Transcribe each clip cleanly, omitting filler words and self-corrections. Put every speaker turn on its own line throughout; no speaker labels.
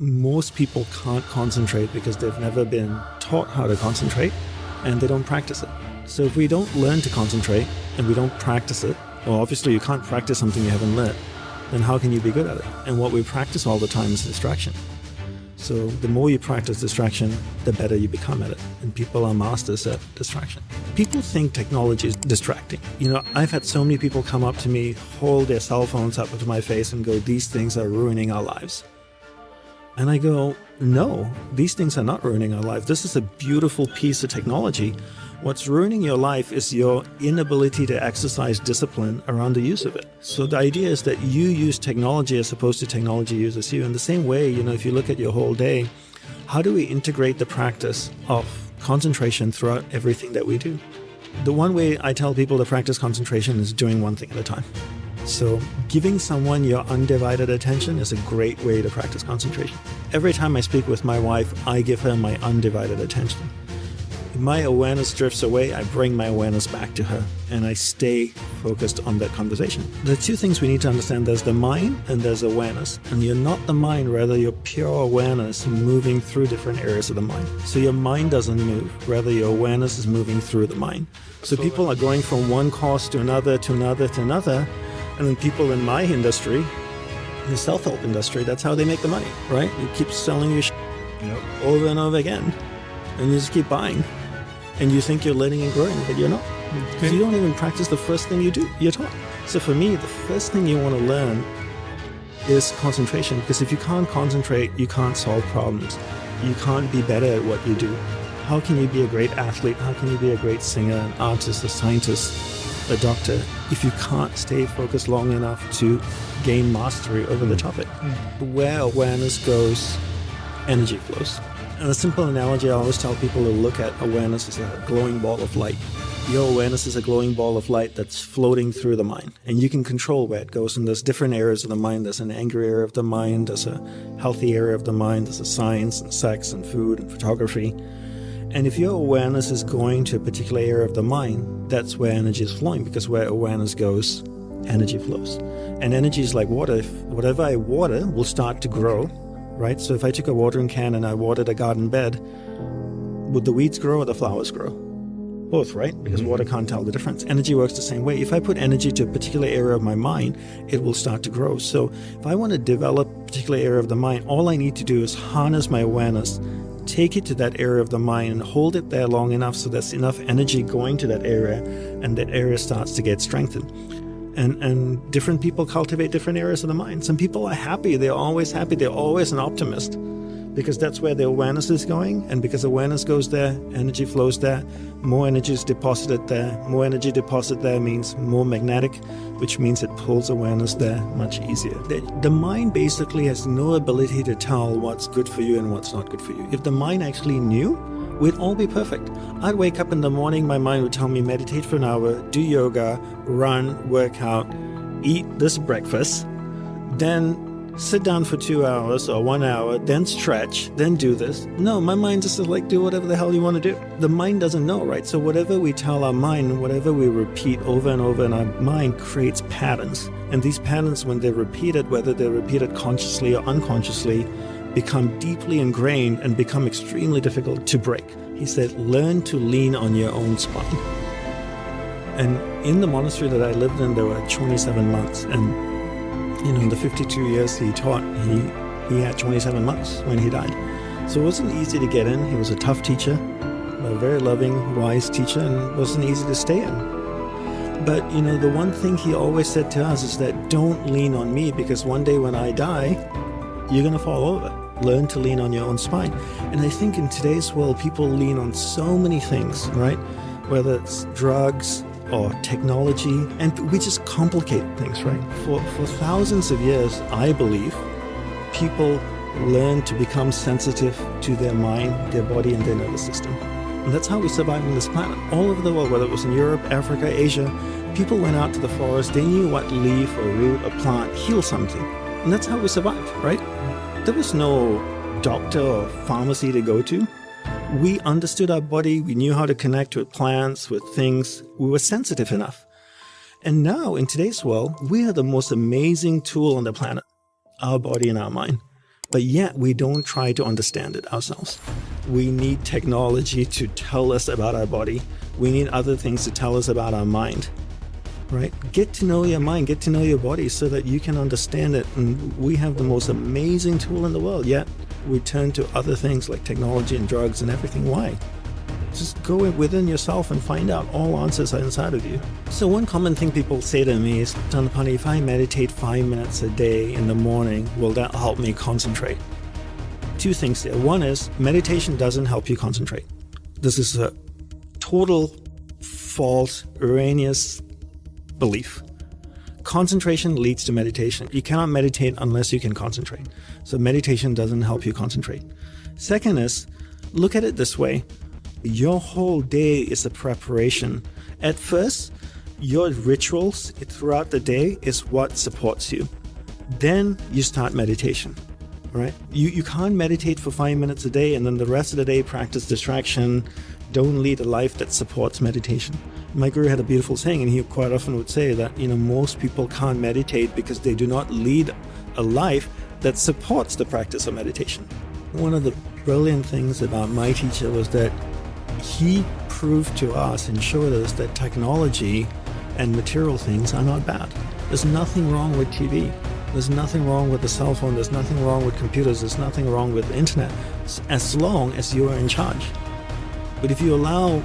most people can't concentrate because they've never been taught how to concentrate and they don't practice it. So if we don't learn to concentrate and we don't practice it, well, obviously you can't practice something you haven't learned, then how can you be good at it? And what we practice all the time is distraction. So the more you practice distraction, the better you become at it. And people are masters at distraction. People think technology is distracting. I've had so many people come up to me, hold their cell phones up to my face and go, these things are ruining our lives. And I go, no, these things are not ruining our life. This is a beautiful piece of technology. What's ruining your life is your inability to exercise discipline around the use of it. So the idea is that you use technology as opposed to technology uses you. In the same way, if you look at your whole day, how do we integrate the practice of concentration throughout everything that we do? The one way I tell people to practice concentration is doing one thing at a time. So giving someone your undivided attention is a great way to practice concentration. Every time I speak with my wife, I give her my undivided attention. If my awareness drifts away, I bring my awareness back to her and I stay focused on that conversation. There are two things we need to understand. There's the mind and there's awareness. And you're not the mind, rather you're pure awareness moving through different areas of the mind. So your mind doesn't move, rather your awareness is moving through the mind. So people are going from one course to another, to another, to another. And then people in my industry, the self-help industry, that's how they make the money, right? You keep selling your over and over again. And you just keep buying. And you think you're learning and growing, but you're not. Because you don't even practice the first thing you're taught. So for me, the first thing you want to learn is concentration. Because if you can't concentrate, you can't solve problems. You can't be better at what you do. How can you be a great athlete? How can you be a great singer, an artist, a scientist, a doctor, if you can't stay focused long enough to gain mastery over the topic? Where awareness goes, energy flows. And a simple analogy I always tell people to look at awareness as a glowing ball of light. Your awareness is a glowing ball of light that's floating through the mind. And you can control where it goes. And there's different areas of the mind. There's an angry area of the mind. There's a healthy area of the mind. There's a science and sex and food and photography. And if your awareness is going to a particular area of the mind, that's where energy is flowing, because where awareness goes, energy flows. And energy is like water. If whatever I water will start to grow, right? So if I took a watering can and I watered a garden bed, would the weeds grow or the flowers grow? Both, right? Because water can't tell the difference. Energy works the same way. If I put energy to a particular area of my mind, it will start to grow. So if I want to develop a particular area of the mind, all I need to do is harness my awareness, take it to that area of the mind and hold it there long enough so there's enough energy going to that area and that area starts to get strengthened. And different people cultivate different areas of the mind. Some people are happy. They're always happy. They're always an optimist because that's where their awareness is going. And because awareness goes there, energy flows there, more energy is deposited there. More energy deposited there means more magnetic, which means it pulls awareness there much easier. The mind basically has no ability to tell what's good for you and what's not good for you. If the mind actually knew, we'd all be perfect. I'd wake up in the morning, my mind would tell me, meditate for an hour, do yoga, run, work out, eat this breakfast, then sit down for 2 hours or 1 hour, then stretch, then do this. No, my mind just is like, do whatever the hell you want to do. The mind doesn't know, right? So whatever we tell our mind, whatever we repeat over and over in our mind creates patterns. And these patterns, when they're repeated, whether they're repeated consciously or unconsciously, become deeply ingrained and become extremely difficult to break. He said, learn to lean on your own spine. And in the monastery that I lived in, there were 27 months. And in the 52 years he taught, he had 27 months when he died. So it wasn't easy to get in. He was a tough teacher, a very loving, wise teacher, and it wasn't easy to stay in. But, the one thing he always said to us is that don't lean on me, because one day when I die, you're going to fall over. Learn to lean on your own spine. And I think in today's world, people lean on so many things, right? Whether it's drugs or technology, and we just complicate things, right? For thousands of years, I believe, people learn to become sensitive to their mind, their body, and their nervous system. And that's how we survive on this planet. All over the world, whether it was in Europe, Africa, Asia, people went out to the forest, they knew what leaf or root or plant healed something. And that's how we survived, right? There was no doctor or pharmacy to go to. We understood our body. We knew how to connect with plants, with things. We were sensitive enough. And now, in today's world, we are the most amazing tool on the planet, our body and our mind. But yet we don't try to understand it ourselves. We need technology to tell us about our body. We need other things to tell us about our mind, right? Get to know your mind, get to know your body so that you can understand it. And we have the most amazing tool in the world, yet we turn to other things like technology and drugs and everything. Why? Just go within yourself and find out all answers are inside of you. So one common thing people say to me is, Dhanapani, if I meditate 5 minutes a day in the morning, will that help me concentrate? Two things there. One is meditation doesn't help you concentrate. This is a total false, erroneous belief. Concentration leads to meditation. You cannot meditate unless you can concentrate. So meditation doesn't help you concentrate. Second is, look at it this way. Your whole day is a preparation. At first, your rituals throughout the day is what supports you. Then you start meditation, right? You can't meditate for 5 minutes a day and then the rest of the day practice distraction. Don't lead a life that supports meditation. My guru had a beautiful saying, and he quite often would say that, most people can't meditate because they do not lead a life that supports the practice of meditation. One of the brilliant things about my teacher was that he proved to us and showed us that technology and material things are not bad. There's nothing wrong with TV. There's nothing wrong with the cell phone. There's nothing wrong with computers. There's nothing wrong with the internet, as long as you are in charge. But if you allow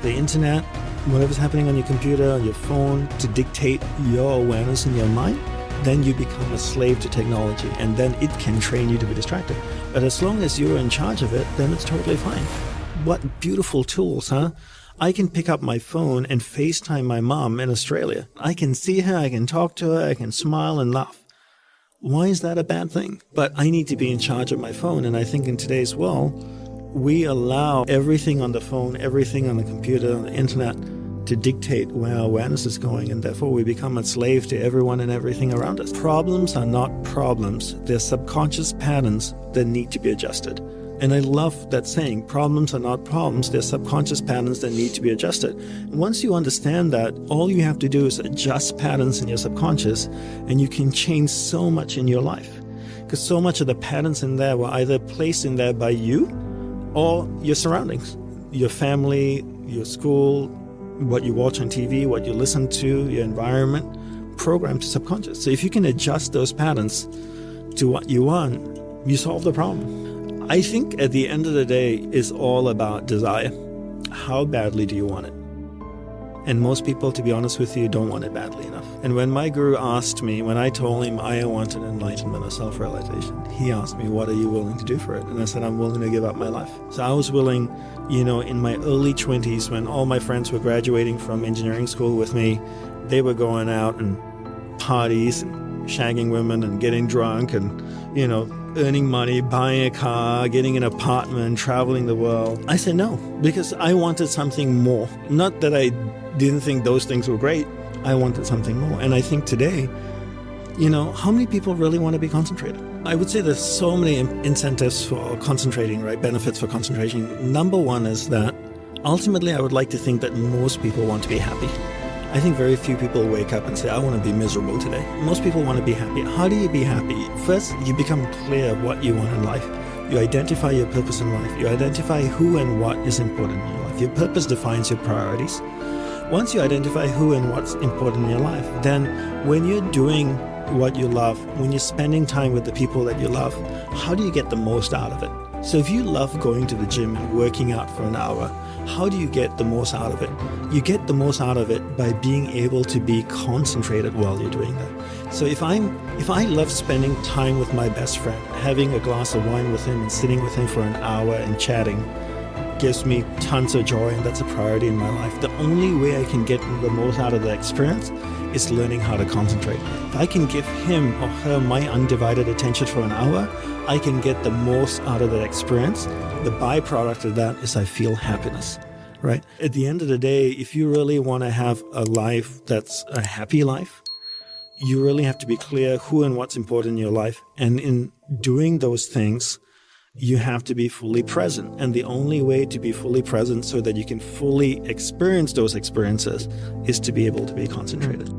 the internet, whatever's happening on your computer, on your phone, to dictate your awareness in your mind, then you become a slave to technology, and then it can train you to be distracted. But as long as you're in charge of it, then it's totally fine. What beautiful tools, huh? I can pick up my phone and FaceTime my mom in Australia. I can see her, I can talk to her, I can smile and laugh. Why is that a bad thing? But I need to be in charge of my phone, and I think in today's world, we allow everything on the phone, everything on the computer, on the internet, to dictate where our awareness is going, and therefore we become a slave to everyone and everything around us. Problems are not problems. They're subconscious patterns that need to be adjusted. And I love that saying, problems are not problems, they're subconscious patterns that need to be adjusted. And once you understand that, all you have to do is adjust patterns in your subconscious, and you can change so much in your life. Because so much of the patterns in there were either placed in there by you or your surroundings, your family, your school, what you watch on TV, what you listen to, your environment, programmed to subconscious. So if you can adjust those patterns to what you want, you solve the problem. I think at the end of the day, it's all about desire. How badly do you want it? And most people, to be honest with you, don't want it badly enough. And when my guru asked me, when I told him I wanted enlightenment or self-realization, he asked me, what are you willing to do for it? And I said, I'm willing to give up my life. So I was willing, in my early 20s, when all my friends were graduating from engineering school with me, they were going out and parties and shagging women and getting drunk and, earning money, buying a car, getting an apartment, traveling the world. I said no, because I wanted something more. Not that I didn't think those things were great. I wanted something more. And I think today, how many people really want to be concentrated? I would say there's so many incentives for concentrating, right? Benefits for concentration. Number one is that ultimately I would like to think that most people want to be happy. I think very few people wake up and say, I want to be miserable today. Most people want to be happy. How do you be happy? First, you become clear what you want in life. You identify your purpose in life. You identify who and what is important in your life. Your purpose defines your priorities. Once you identify who and what's important in your life, then when you're doing what you love, when you're spending time with the people that you love, how do you get the most out of it? So if you love going to the gym and working out for an hour, how do you get the most out of it? You get the most out of it by being able to be concentrated while you're doing that. So if I love spending time with my best friend, having a glass of wine with him and sitting with him for an hour and chatting, gives me tons of joy, and that's a priority in my life. The only way I can get the most out of the experience is learning how to concentrate. If I can give him or her my undivided attention for an hour, I can get the most out of that experience. The byproduct of that is I feel happiness, right? At the end of the day, if you really want to have a life that's a happy life, you really have to be clear who and what's important in your life. And in doing those things, you have to be fully present. And the only way to be fully present so that you can fully experience those experiences is to be able to be concentrated.